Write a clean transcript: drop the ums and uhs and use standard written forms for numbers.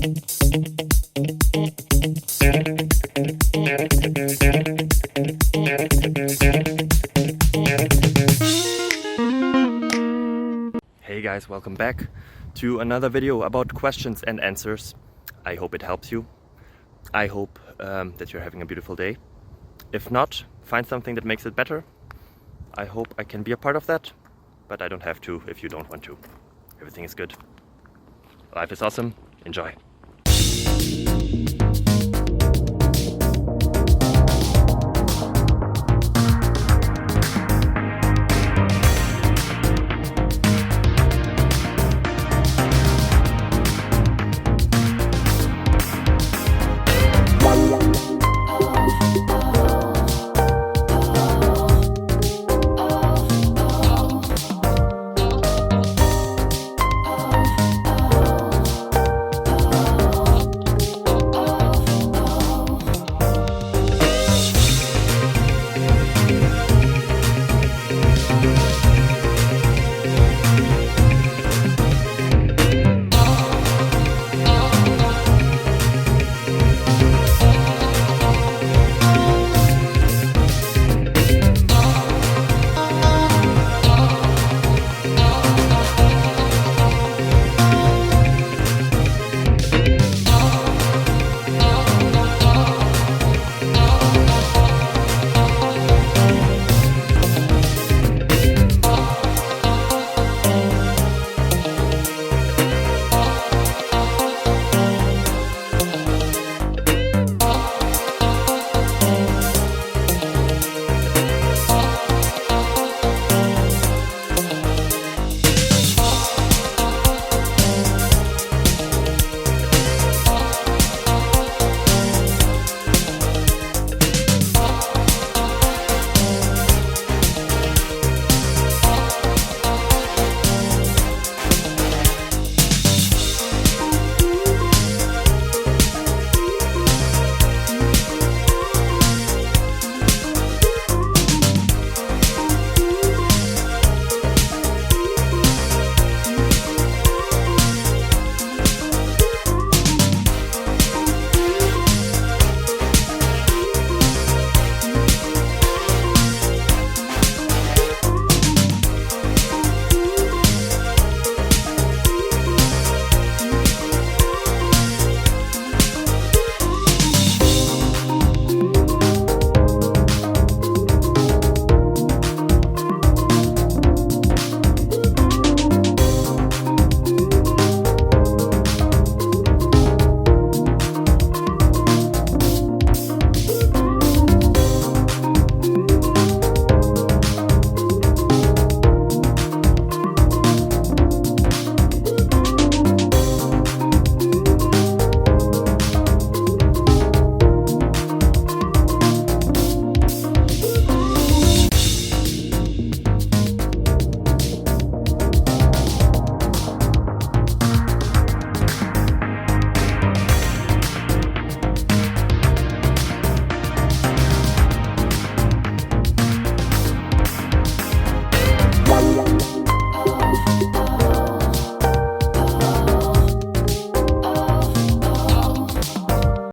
Hey guys, welcome back to another video about questions and answers. I hope it helps you. I hope that you're having a beautiful day. If not, find something that makes it better. I hope I can be a part of that, but I don't have to if you don't want to. Everything is good. Life is awesome. Enjoy.